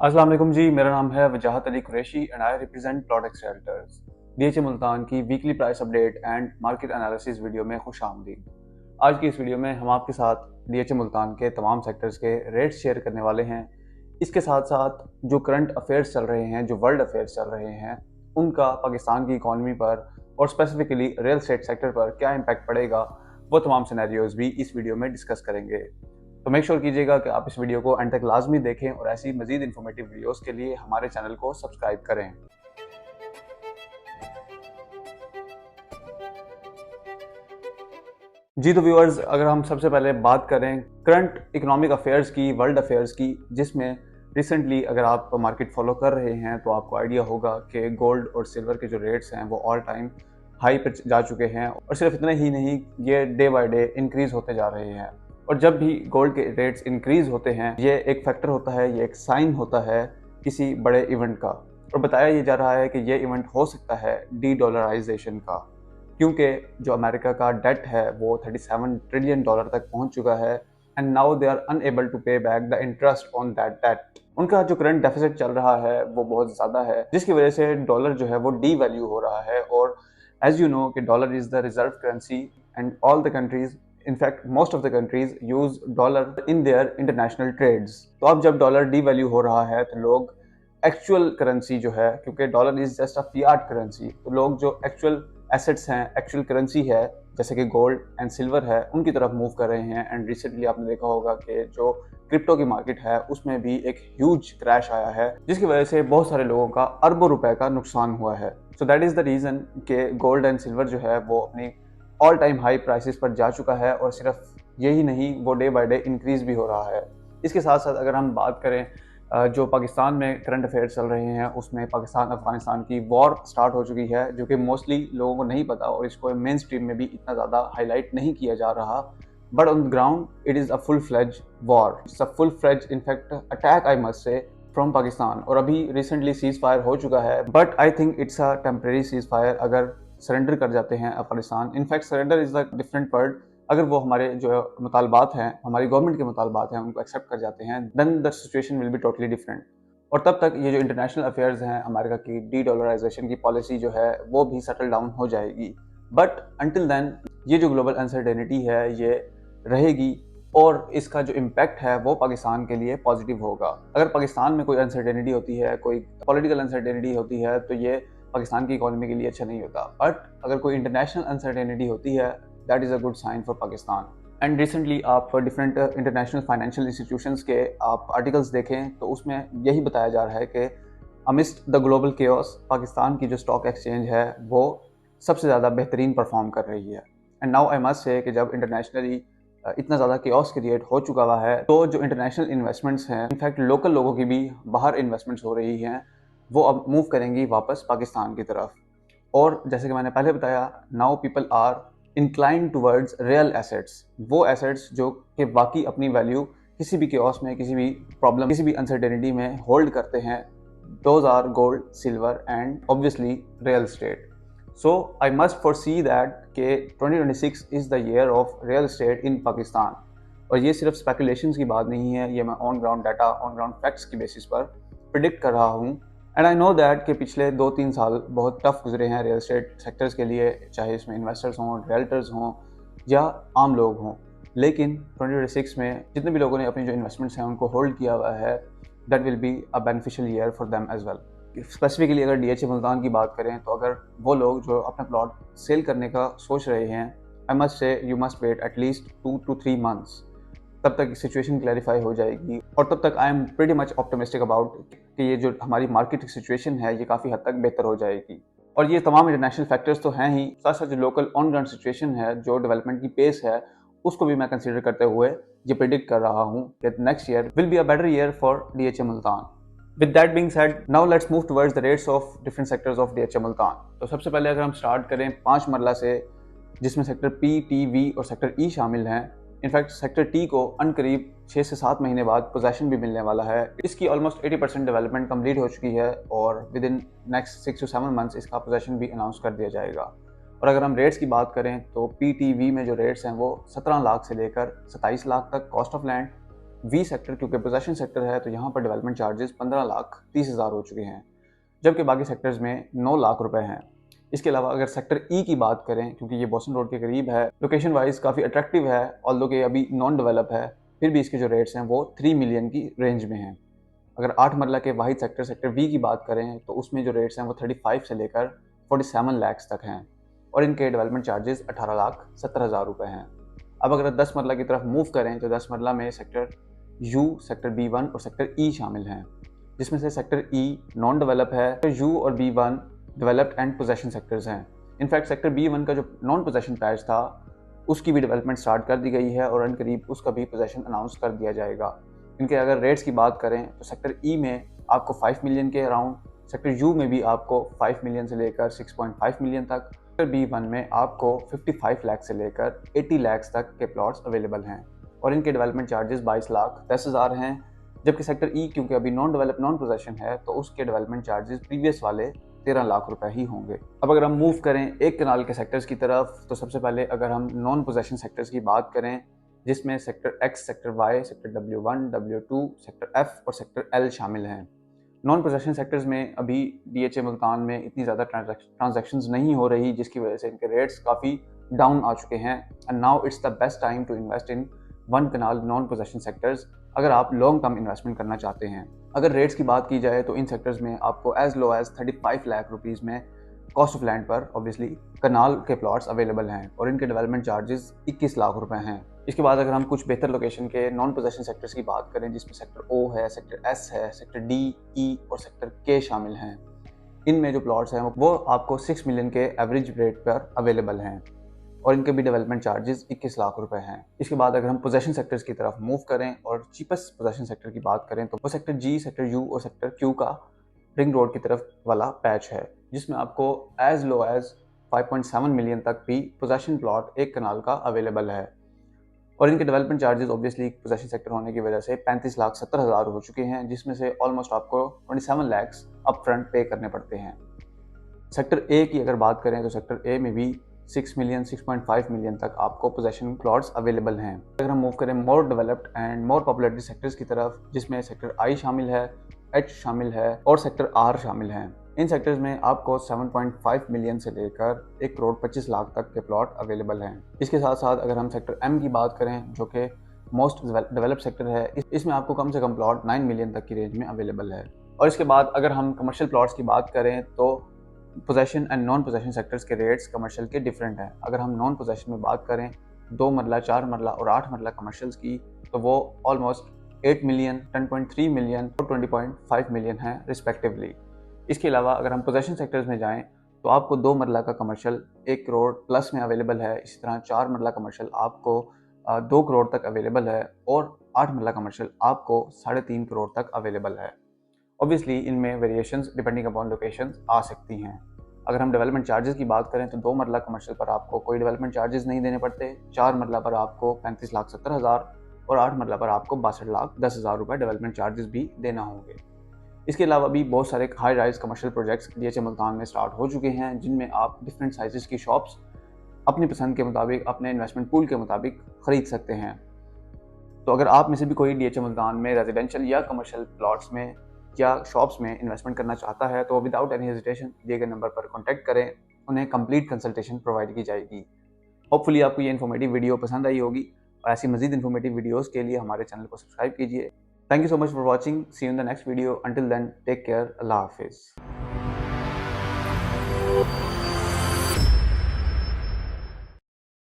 अस्सलाम वालेकुम जी, मेरा नाम है Wajahat Ali Qureshi and I represent products realtors. DHA Multan की weekly price update and market analysis video में खुश आमदीद। आज की इस वीडियो में हम आपके साथ डीएचए मुल्तान के तमाम सेक्टर्स के रेट्स शेयर करने वाले हैं। इसके साथ साथ जो करंट अफेयर्स चल रहे हैं, जो वर्ल्ड अफेयर्स चल रहे हैं, उनका पाकिस्तान की इकॉनमी पर और स्पेसिफिकली रियल एस्टेट सेक्टर पर क्या इम्पैक्ट पड़ेगा, वो तमाम सिनेरियोज भी इस वीडियो में डिस्कस करेंगे। तो मेक श्योर कीजिएगा कि आप इस वीडियो को एंड तक लाजमी देखें और ऐसी मजीद इन्फॉर्मेटिव वीडियोस के लिए हमारे चैनल को सब्सक्राइब करें। जी तो व्यूअर्स, अगर हम सबसे पहले बात करें करंट इकोनॉमिक अफेयर्स की, वर्ल्ड अफेयर्स की, जिसमें रिसेंटली अगर आप मार्केट फॉलो कर रहे हैं तो आपको आइडिया होगा कि गोल्ड और सिल्वर के जो रेट्स हैं वो ऑल टाइम हाई पर जा चुके हैं और सिर्फ इतना ही नहीं, ये डे बाय डे इंक्रीज होते जा रहे हैं। और जब भी गोल्ड के रेट्स इंक्रीज होते हैं, ये एक फैक्टर होता है, ये एक साइन होता है किसी बड़े इवेंट का। और बताया ये जा रहा है कि ये इवेंट हो सकता है डी डॉलराइजेशन का, क्योंकि जो अमेरिका का डेट है वो 37 ट्रिलियन डॉलर तक पहुंच चुका है and now they are unable to pay back the interest on that date. उनका जो करंट डेफिसिट चल रहा है वो बहुत ज़्यादा है, जिसकी वजह से डॉलर जो है वो डी वैल्यू हो रहा है। और एज यू नो कि dollar is the reserve currency and all the countries, in fact most of the countries use dollar in their international trades. तो अब जब डॉलर डी वैल्यू हो रहा है तो लोग एक्चुअल करेंसी जो है, क्योंकि dollar is just a Fiat currency, तो लोग जो एक्चुअल एसेट्स हैं, एक्चुअल करेंसी है, जैसे कि गोल्ड एंड सिल्वर है, उनकी तरफ मूव कर रहे हैं। एंड रिसेंटली आपने देखा होगा कि जो क्रिप्टो की मार्केट है उसमें भी एक ह्यूज क्रैश आया है, जिसकी वजह से बहुत सारे लोगों का अरबों रुपए का नुकसान हुआ है। So that is the reason कि गोल्ड एंड सिल्वर जो है वो अपनी ऑल टाइम हाई प्राइसेस पर जा चुका है। और सिर्फ यही नहीं, वो डे बाय डे इंक्रीज भी हो रहा है। इसके साथ साथ अगर हम बात करें जो पाकिस्तान में करंट अफेयर्स चल रहे हैं, उसमें पाकिस्तान अफगानिस्तान की वॉर स्टार्ट हो चुकी है, जो कि मोस्टली लोगों को नहीं पता और इसको मेन स्ट्रीम में भी इतना ज़्यादा हाईलाइट नहीं किया जा रहा। But on ground it is a full fledge war, it's a full fledge in fact attack I must say from Pakistan. और अभी रिसेंटली सीज फायर हो चुका है, but I think it's a temporary ceasefire. अगर सरेंडर कर जाते हैं Afghanistan, in fact surrender is the different word, अगर वो हमारे जो मुतालबात हैं, हमारी गवर्नमेंट के मुतालबात हैं, उनको एक्सेप्ट कर जाते हैं, then the situation will be totally different. और तब तक ये जो इंटरनेशनल अफेयर्स हैं, अमेरिका की डी डॉलराइजेशन की पॉलिसी जो है वो भी सेटल डाउन हो जाएगी। बट अंटिल देन ये जो ग्लोबल अनसर्टेनिटी है ये रहेगी और इसका जो इम्पैक्ट है वो पाकिस्तान के लिए पॉजिटिव होगा। अगर पाकिस्तान में कोई अनसर्टेनिटी होती है, कोई पॉलिटिकल अनसर्टेनिटी होती है, तो ये पाकिस्तान की इकोनॉमी के लिए अच्छा नहीं होता। बट अगर कोई इंटरनेशनल अनसर्टेनिटी होती है, that is a good sign for Pakistan. And recently आप डिफरेंट इंटरनेशनल फाइनेंशियल इंस्टीट्यूशंस के आप आर्टिकल्स देखें तो उसमें यही बताया जा रहा है कि amidst the global chaos, Pakistan की जो स्टॉक एक्सचेंज है वो सबसे ज़्यादा बेहतरीन परफॉर्म कर रही है। एंड नाउ आई मस्ट से कि जब इंटरनेशनली इतना ज़्यादा केओस क्रिएट हो चुका हुआ है, तो जो इंटरनेशनल इन्वेस्टमेंट्स हैं, इनफैक्ट लोकल लोगों की भी बाहर इन्वेस्टमेंट्स हो रही हैं, वो अब मूव करेंगी वापस पाकिस्तान की तरफ। और जैसे कि मैंने पहले बताया, now people are incline towards real assets, वो एसेट्स जो कि बाकी अपनी वैल्यू किसी भी केओस में, किसी भी प्रॉब्लम, किसी भी अनसर्टेनिटी में होल्ड करते हैं। Those are gold, silver and obviously real estate. So I must foresee that कि 2026 is the year of real estate in Pakistan. और ये सिर्फ स्पेकुलेशंस की बात नहीं है, ये मैं on ground data, on ground facts की बेसिस पर प्रिडिक्ट कर रहा हूँ। एंड आई नो दैट कि पिछले 2-3 साल बहुत टफ गुजरे हैं रियल एस्टेट सेक्टर्स के लिए, चाहे इसमें इन्वेस्टर्स हों, रियल्टर्स हों या आम लोग हों। लेकिन 2026 में जितने भी लोगों ने अपनी जो इन्वेस्टमेंट्स हैं उनको होल्ड किया हुआ है, that will be a beneficial year for them as well. Specifically अगर डीएचए मुल्तान की बात करें, तो अगर वो लोग जो अपना प्लॉट सेल करने का सोच रहे हैं, I must say you must wait at least 2 to 3 months। तब तक सिचुएशन क्लैरिफाई हो जाएगी और तब तक I am pretty much optimistic about कि ये जो हमारी मार्केट सिचुएशन है ये काफ़ी हद तक बेहतर हो जाएगी। और ये तमाम इंटरनेशनल फैक्टर्स तो हैं ही, साथ साथ जो लोकल ऑन ग्राउंड सिचुएशन है, जो डेवलपमेंट की पेस है, उसको भी मैं कंसीडर करते हुए ये प्रिडिक्ट कर रहा हूँ कि next year will be a better year for DHA Multan. With that being said, now let's move towards the rates of different sectors of DHA Multan. तो सबसे पहले अगर हम स्टार्ट करें 5 मरला से, जिसमें सेक्टर पी, टी, वी और सेक्टर ई शामिल हैं। इनफैक्ट सेक्टर टी को अनकरीब 6 से 7 महीने बाद पोजेशन भी मिलने वाला है। इसकी ऑलमोस्ट 80% डेवलपमेंट कंप्लीट हो चुकी है और with in next 6 to 7 months इसका पोजेशन भी अनाउंस कर दिया जाएगा। और अगर हम रेट्स की बात करें तो पी टी वी में जो रेट्स हैं वो 17 लाख से लेकर 27 लाख तक cost of land, V sector क्योंकि पोजेशन सेक्टर है तो यहाँ पर डेवलपमेंट चार्जेस 15,30,000 हो चुके हैं, जबकि बाकी सेक्टर्स में 9 लाख रुपए हैं। इसके अलावा अगर सेक्टर ई की बात करें, क्योंकि ये बोस्टन रोड के करीब है, लोकेशन वाइज काफ़ी अट्रैक्टिव है, ऑल्दो कि अभी नॉन डेवलप है, फिर भी इसके जो रेट्स हैं वो 3 मिलियन की रेंज में हैं। अगर 8 मरला के वाहिद सेक्टर वी की बात करें तो उसमें जो रेट्स हैं वो 35 से लेकर 47 लाख तक हैं और इनके डेवलपमेंट चार्जेस 18,70,000 रुपये हैं। अब अगर 10 मरला की तरफ मूव करें तो 10 मरला में सेक्टर यू, सेक्टर B1 और सेक्टर ई शामिल हैं, जिसमें से सेक्टर ई नॉन डेवलप है, तो यू और B1 developed and possession sectors हैं। इनफैक्ट सेक्टर B1 का जो नॉन पोजेशन पैच था उसकी भी डेवलपमेंट स्टार्ट कर दी गई है और अनकरीब उसका भी पोजेशन अनाउंस कर दिया जाएगा। इनके अगर रेट्स की बात करें तो सेक्टर ई में आपको 5 मिलियन के अराउंड, सेक्टर यू में भी आपको 5 मिलियन से लेकर 6.5 मिलियन तक, सेक्टर B1 में आपको 55 लाख से लेकर 80 लाख तक के प्लॉट्स अवेलेबल हैं और इनके डेवलपमेंट चार्जेस 22,10,000 हैं। जबकि सेक्टर ई क्योंकि अभी नॉन डेवलप नॉन पोजेशन है तो उसके डेवलपमेंट चार्जेस प्रीवियस वाले 13 लाख रुपए ही होंगे। अब अगर हम मूव करें एक कनाल के सेक्टर्स की तरफ तो सबसे पहले अगर हम नॉन पोजेशन सेक्टर्स की बात करें, जिसमें sector X, sector Y, sector W1, W2, sector F और सेक्टर एल शामिल हैं। नॉन पोजेशन सेक्टर्स में अभी DHA मुल्तान में इतनी ज़्यादा ट्रांजैक्शंस नहीं हो रही, जिसकी वजह से इनके रेट्स काफ़ी डाउन आ चुके हैं and now it's the best time to invest in one kanal non possession sectors अगर आप लॉन्ग टर्म इन्वेस्टमेंट करना चाहते हैं। अगर रेट्स की बात की जाए तो इन सेक्टर्स में आपको as low as 35 lakh rupees में कॉस्ट ऑफ लैंड पर ऑब्वियसली कनाल के प्लॉट्स अवेलेबल हैं और इनके डेवलपमेंट चार्जेस 21 लाख रुपए हैं। इसके बाद अगर हम कुछ बेहतर लोकेशन के नॉन पोजेशन सेक्टर्स की बात करें, जिसमें सेक्टर O है, सेक्टर S है, सेक्टर D, E और सेक्टर K शामिल हैं, इनमें जो प्लॉट्स हैं वो आपको 6 मिलियन के एवरेज रेट पर अवेलेबल हैं और इनके भी डेवलपमेंट चार्जेस 21 लाख रुपए हैं। इसके बाद अगर हम पोजेशन सेक्टर्स की तरफ मूव करें और चीपेस्ट पोजेशन सेक्टर की बात करें तो वो सेक्टर G, सेक्टर U और सेक्टर Q का रिंग रोड की तरफ वाला पैच है, जिसमें आपको एज लो एज 5.7 मिलियन तक भी पोजेशन प्लॉट एक कनाल का अवेलेबल है और इनके development charges obviously possession sector होने की वजह से 35,70,000 हो चुके हैं, जिसमें से ऑलमोस्ट आपको 27 लाख अप फ्रंट पे करने पड़ते हैं। सेक्टर ए की अगर बात करें तो सेक्टर ए में भी 6 मिलियन 6.5 मिलियन तक आपको पोजेशन प्लॉट्स अवेलेबल हैं। अगर हम मूव करें more developed and more populated sectors की तरफ, जिसमें सेक्टर आई शामिल है, H शामिल है और सेक्टर R शामिल हैं, इन सेक्टर्स में आपको 7.5 मिलियन से लेकर 1 करोड़ 25 लाख तक के प्लॉट अवेलेबल हैं। इसके साथ साथ अगर हम सेक्टर M की बात करें, जो कि मोस्ट डेवलप्ड सेक्टर है, इसमें आपको कम से कम प्लॉट 9 मिलियन तक की रेंज में अवेलेबल है। और इसके बाद अगर हम कमर्शियल प्लॉट्स की बात करें तो possession and non possession sectors के रेट्स कमर्शियल के डिफरेंट हैं। अगर हम नॉन पोजेशन में बात करें 2 मरला, 4 मरला और 8 मरला कमर्शियल्स की, तो वो ऑलमोस्ट 8 मिलियन, 10.3 मिलियन और 20.5 मिलियन हैं रिस्पेक्टिवली। इसके अलावा अगर हम पोजेशन सेक्टर्स में जाएं तो आपको 2 मरला का कमर्शियल 1 करोड़ प्लस में अवेलेबल है। इसी तरह 4 मरला कमर्शियल आपको 2 करोड़ तक अवेलेबल है और 8 मरला कमर्शियल आपको 3.5 करोड़ तक अवेलेबल है। ऑब्वियसली इनमें वेरिएशंस डिपेंडिंग अपॉन लोकेशंस आ सकती हैं। अगर हम डेवलपमेंट चार्जेस की बात करें तो 2 मरला कमर्शियल पर आपको कोई डेवलपमेंट चार्जेस नहीं देने पड़ते, 4 मरला पर आपको 35,70,000 और 8 मरला पर आपको 62,10,000 रुपये डेवलपमेंट चार्जेस भी देना होंगे। इसके अलावा भी बहुत सारे high rise commercial projects DHA Multan में स्टार्ट हो चुके हैं, जिनमें आप डिफरेंट साइजेस की शॉप्स अपनी पसंद के मुताबिक, अपने इन्वेस्टमेंट पूल के मुताबिक खरीद सकते हैं। तो अगर आप में से भी कोई DHA मुल्तान में रेजिडेंशियल या कमर्शियल प्लॉट्स में या शॉप्स में इन्वेस्टमेंट करना चाहता है तो विदाउट एनी हेजिटेशन दिए गए नंबर पर कॉन्टैक्ट करें, उन्हें कंप्लीट कंसल्टेशन प्रोवाइड की जाएगी। होपफुली आपको ये इन्फॉर्मेटिव वीडियो पसंद आई होगी और ऐसी मजीद इन्फॉर्मेटिव वीडियोस के लिए हमारे चैनल को सब्सक्राइब कीजिए। Thank you so much for watching, see you in the next video, until then take care, अल्लाह हाफिज़।